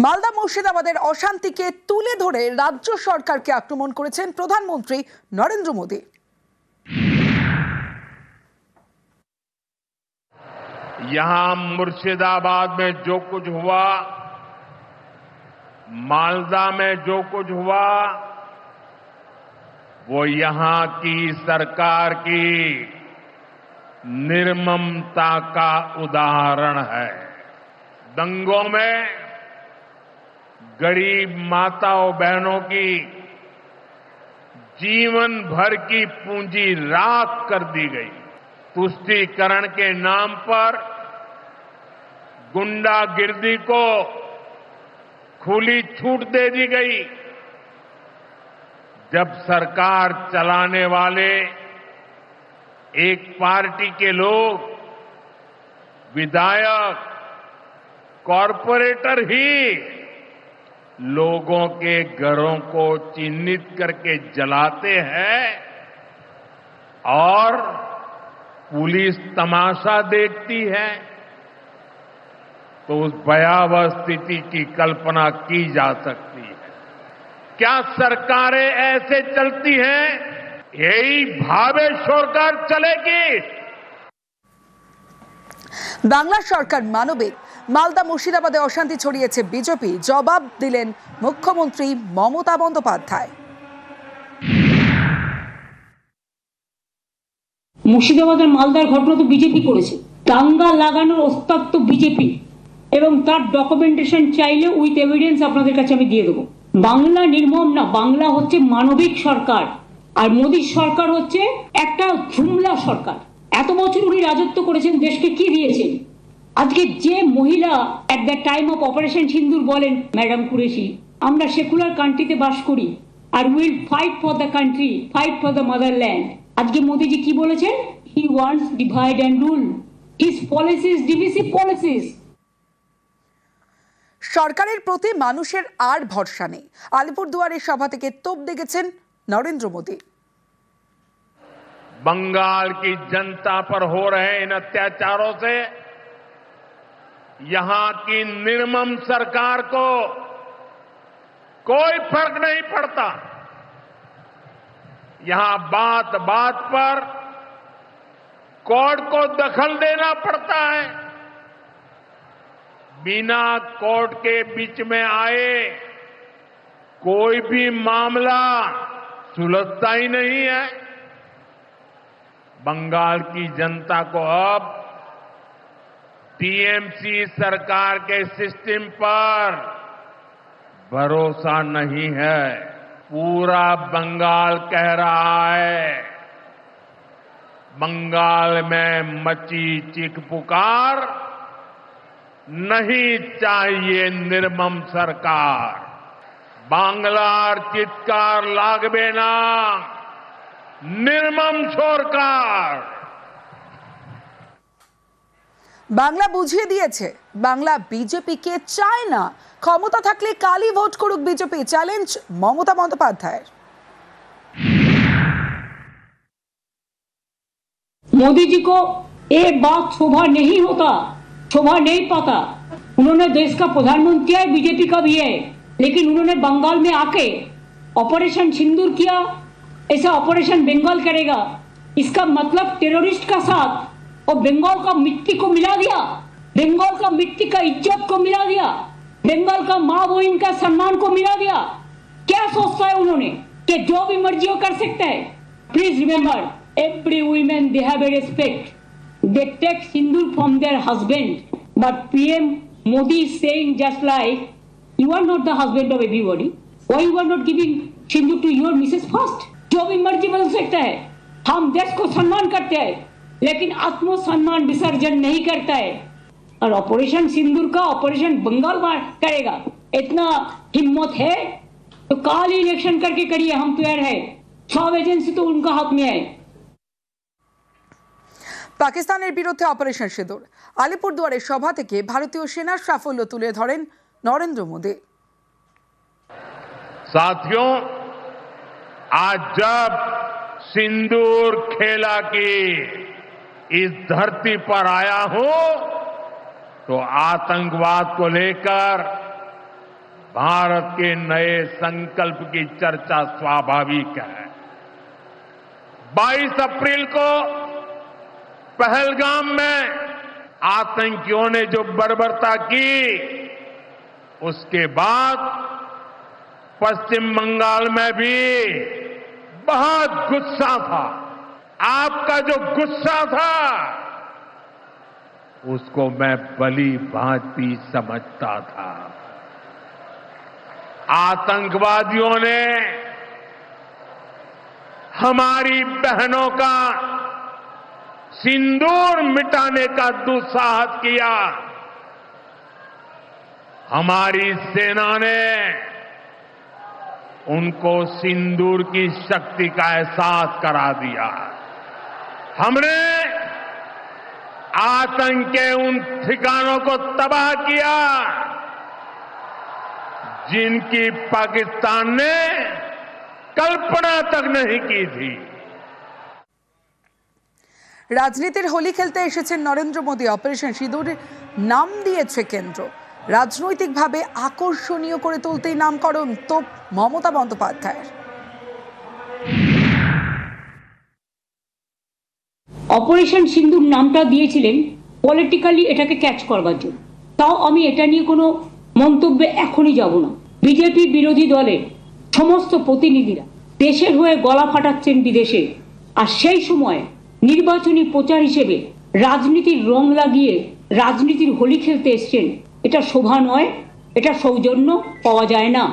মালদা মুর্শিদাবাদের অশান্তিকে তুলে ধরে রাজ্য সরকারকে আক্রমণ করেছেন প্রধানমন্ত্রী নরেন্দ্র মোদী। यहां मुर्शिदाबाद में जो कुछ हुआ, मालदा में जो कुछ हुआ, वो यहां की सरकार की निर्ममता का उदाहरण है। दंगों में गरीब माताओं बहनों की जीवन भर की पूंजी राख कर दी गई। तुष्टीकरण के नाम पर गुंडागिर्दी को खुली छूट दे दी गई। जब सरकार चलाने वाले एक पार्टी के लोग, विधायक, कॉरपोरेटर ही लोगों के घरों को चिन्हित करके जलाते हैं और पुलिस तमाशा देखती है, तो उस भयावह स्थिति की कल्पना की जा सकती है। क्या सरकारें ऐसे चलती हैं? यही भावे सरकार चलेगी। বাংলা সরকার মানবিক, মালদা মুর্শিদাবাদে অশান্তি ছড়িয়েছে বিজেপি, জবাব দিলেন মুখ্যমন্ত্রী মমতা বন্দ্যোপাধ্যায়। মুর্শিদাবাদের মালদার ঘটনা তো বিজেপি করেছে, দাঙ্গা লাগানোর ওস্তাদ তো বিজেপি, এবং তার ডকুমেন্টেশন চাইলে উইথ এভিডেন্স আপনাদের কাছে আমি দিয়ে দেবো। বাংলা নির্মম না, বাংলা হচ্ছে মানবিক সরকার, আর মোদী সরকার হচ্ছে একটা জুমলা সরকার। এত বছর উনি রাজত্ব করেছেন, দেশকে কি দিয়েছেন? আজকে যে মহিলা at the time of operation Sindoor বলেন, ম্যাডাম কুরেশি, আমরা সেকুলার কান্ট্রিতে বাস করি আর will fight for the country, fight for the motherland. আজকে মোদীজি কি বলেছেন? He wants divide and rule, his policies divisive policies. সরকারের প্রতি মানুষের আর ভরসা নেই। আলিপুরদুয়ারের সভা থেকে তোপ দেখেছেন নরেন্দ্র মোদী। बंगाल की जनता पर हो रहे इन अत्याचारों से यहां की निर्मम सरकार को कोई फर्क नहीं पड़ता। यहां बात बात पर कोर्ट को दखल देना पड़ता है। बिना कोर्ट के बीच में आए कोई भी मामला सुलझता ही नहीं है। बंगाल की जनता को अब टीएमसी सरकार के सिस्टम पर भरोसा नहीं है। पूरा बंगाल कह रहा है, बंगाल में मची चीख पुकार, नहीं चाहिए निर्मम सरकार। बांग्लार चित्कार लागबे ना, নির্মম সরকার। বাংলা বুঝিয়ে দিয়েছে, বাংলা বিজেপিকে চায় না। ক্ষমতা থাকলে কালই ভোট করুক বিজেপি, চ্যালেঞ্জ মমতা বন্দ্যোপাধ্যায়ের। मोदी जी को ये बात शोभा नहीं होता, शोभा नहीं पाता। उन्होंने देश का प्रधानमंत्री है, बीजेपी का भी है, लेकिन उन्होंने बंगाल में आके ऑपरेशन सिंदूर किया। ऐसा ऑपरेशन बंगाल करेगा, इसका मतलब टेररिस्ट का साथ और बंगाल का मिट्टी को मिला दिया, बंगाल का मिट्टी का इज्जत को मिला दिया, बंगाल का माँ बहन का सम्मान को मिला दिया। क्या सोचता है उन्होंने कि जो भी मर्जी वो कर सकता है? Please remember, every women they have a respect, they take sindoor from their husband, but PM Modi is saying just like you are not the husband of everybody, why you are not giving sindoor to your missus first? जो भी मर्जी बदल सकता है। हम देश को सम्मान करते हैं, लेकिन आत्मसम्मान विसर्जन नहीं करता है। और ऑपरेशन सिंदूर का ऑपरेशन बंगाल में करेगा, इतना हिम्मत है तो काल ही इलेक्शन करके करिए, हम तैयार है। सब एजेंसी तो उनका हाथ में है। পাকিস্তানের বিরুদ্ধে অপারেশন সিঁদুর, আলিপুরদুয়ারের সভা থেকে ভারতীয় সেনার সাফল্য তুলে ধরেন নরেন্দ্র মোদী। साथियों, आज जब सिंदूर खेला की इस धरती पर आया हूं, तो आतंकवाद को लेकर भारत के नए संकल्प की चर्चा स्वाभाविक है। 22 अप्रैल को पहलगाम में आतंकियों ने जो बर्बरता की, उसके बाद पश्चिम बंगाल में भी बहुत गुस्सा था। आपका जो गुस्सा था उसको मैं भली भांति समझता था। आतंकवादियों ने हमारी बहनों का सिंदूर मिटाने का दुस्साहस किया। हमारी सेना ने उनको सिंदूर की शक्ति का एहसास करा दिया। हमने आतंक के उन ठिकानों को तबाह किया जिनकी पाकिस्तान ने कल्पना तक नहीं की थी। রাজনীতির হোলি খেলতে এসেছেন নরেন্দ্র মোদী। অপারেশন সিঁদুর নাম দিয়েছে কেন্দ্র। রাজনৈতিকভাবে আকর্ষণীয় করে তুলতেই নামকরণ তো মমতা বন্দ্যোপাধ্যায়ের। অপারেশন সিন্দুর নামটা দিয়েছিলেন পলিটিক্যালি এটাকে ক্যাচ করবার জন্য। তাও আমি এটা নিয়ে কোনো মন্তব্যে এখনই যাব না। বিজেপি বিরোধী দলের সমস্ত প্রতিনিধিরা দেশের হয়ে গলা ফাটাচ্ছেন বিদেশে, আর সেই সময় নির্বাচনী প্রচার হিসেবে রাজনীতির রং লাগিয়ে রাজনীতির হোলি খেলতে এসছেন। এটা শোভা নয়, এটা সৌজন্য পাওয়া যায় না।